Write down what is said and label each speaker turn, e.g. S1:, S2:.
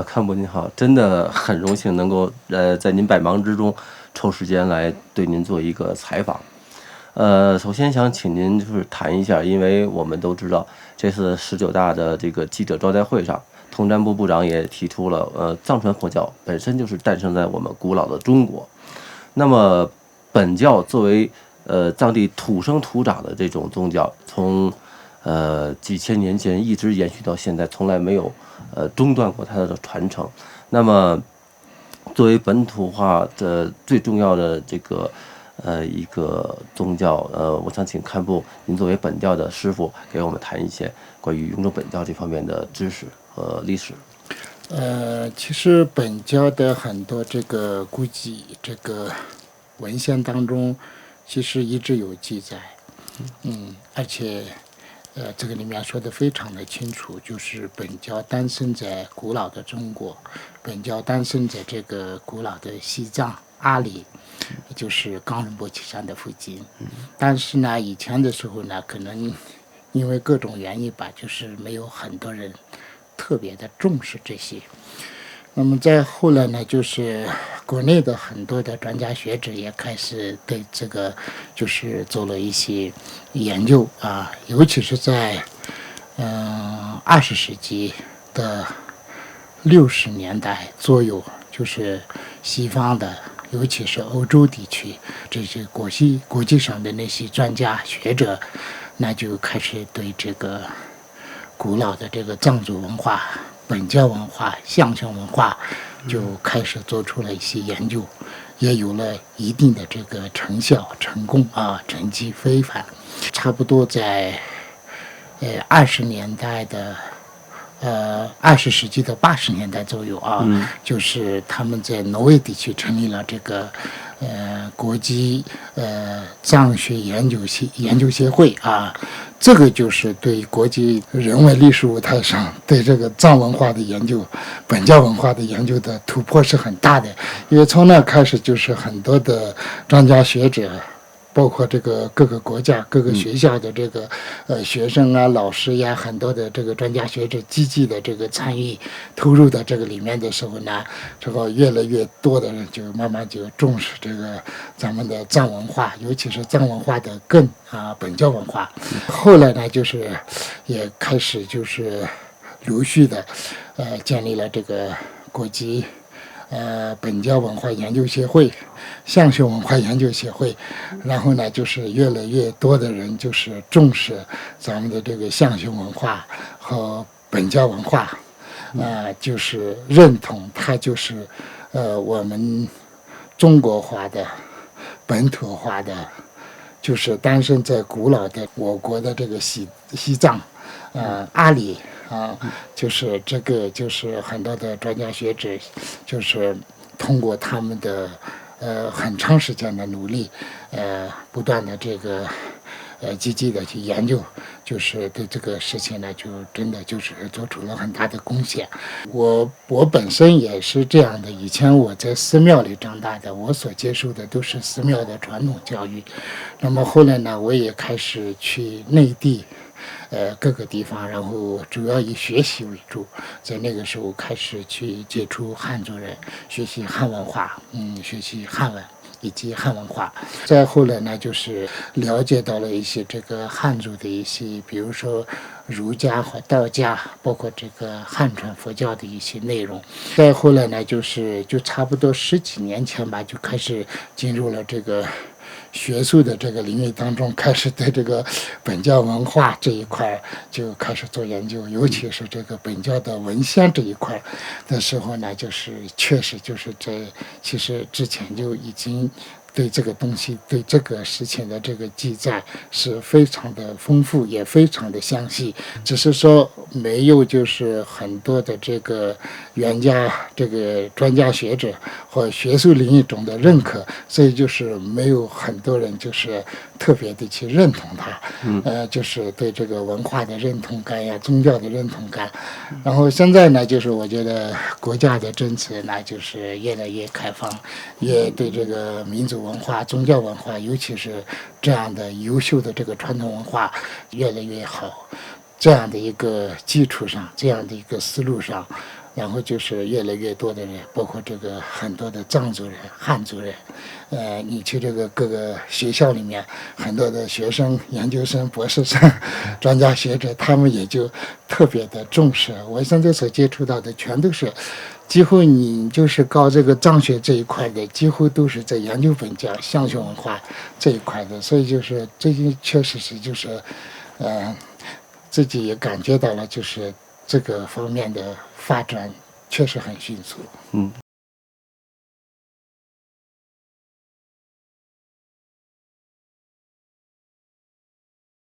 S1: 康博您好，真的很荣幸能够在您百忙之中抽时间来对您做一个采访。首先想请您就是谈一下，因为我们都知道这次19大的这个记者招待会上，通战部部长也提出了，藏传佛教本身就是诞生在我们古老的中国，那么本教作为藏地土生土长的这种宗教，从几千年前一直延续到现在，从来没有中断过它的传承。那么作为本土化的最重要的这个一个宗教，我想请堪布您作为本教的师傅，给我们谈一些关于永州本教这方面的知识和历史。
S2: 其实本教的很多这个估计这个文献当中，其实一直有记载，而且这个里面说的非常的清楚，就是本教诞生在古老的中国，本教诞生在这个古老的西藏阿里，就是冈仁波齐山的附近。但是呢，以前的时候呢，可能因为各种原因吧，就是没有很多人特别的重视这些。那么再后来呢，就是国内的很多的专家学者也开始对这个就是做了一些研究啊，尤其是在20世纪的60年代左右，就是西方的，尤其是欧洲地区这些国际上的那些专家学者，那就开始对这个古老的这个藏族文化、本教文化、象形文化就开始做出了一些研究，也有了一定的这个成效、成功啊，成绩非凡。差不多在20年代的20世纪的80年代左右啊，就是他们在挪威地区成立了这个国际藏学研究协会啊，这个就是对国际人文历史舞台上对这个藏文化的研究、本教文化的研究的突破是很大的，因为从那开始就是很多的专家学者。包括这个各个国家、各个学校的这个学生啊、老师呀，很多的这个专家学者积极的这个参与、投入到这个里面的时候呢，这个越来越多的人就慢慢就重视这个咱们的藏文化，尤其是藏文化的根啊，本教文化。后来呢，就是也开始就是陆续的建立了这个国际本教文化研究协会、象形文化研究协会，然后呢，就是越来越多的人就是重视咱们的这个象形文化和本教文化，就是认同它就是我们中国化的、本土化的，就是诞生在古老的我国的这个西藏，阿里。就是这个，就是很多的专家学者，就是通过他们的很长时间的努力，不断的这个积极的去研究，就是对这个事情呢，就真的就是做出了很大的贡献。我本身也是这样的，以前我在寺庙里长大的，我所接受的都是寺庙的传统教育。那么后来呢，我也开始去内地。各个地方，然后主要以学习为主，在那个时候开始去接触汉族人，学习汉文化，学习汉文以及汉文化。再后来呢，就是了解到了一些这个汉族的一些，比如说儒家和道家，包括这个汉传佛教的一些内容。再后来呢，就差不多10几年前吧，就开始进入了这个学术的这个领域当中，开始对这个本教文化这一块就开始做研究，尤其是这个本教的文献这一块的时候呢，就是确实就是其实之前就已经对这个东西、对这个事情的这个记载是非常的丰富，也非常的详细，只是说没有就是很多的这个专家学者和学术领域中的认可，所以就是没有很多人就是特别的去认同它，就是对这个文化的认同感呀、宗教的认同感。然后现在呢，就是我觉得国家的政策呢，就是越来越开放，也对这个民族文化、宗教文化，尤其是这样的优秀的这个传统文化越来越好。这样的一个基础上，这样的一个思路上，然后就是越来越多的人，包括这个很多的藏族人、汉族人，你去这个各个学校里面，很多的学生、研究生、博士生、专家学者，他们也就特别的重视。我现在所接触到的全都是，几乎你就是搞这个藏学这一块的，几乎都是在研究本教、象学文化这一块的，所以就是最近确实是就是，自己也感觉到了，就是这个方面的发展确实很迅速。
S1: 嗯。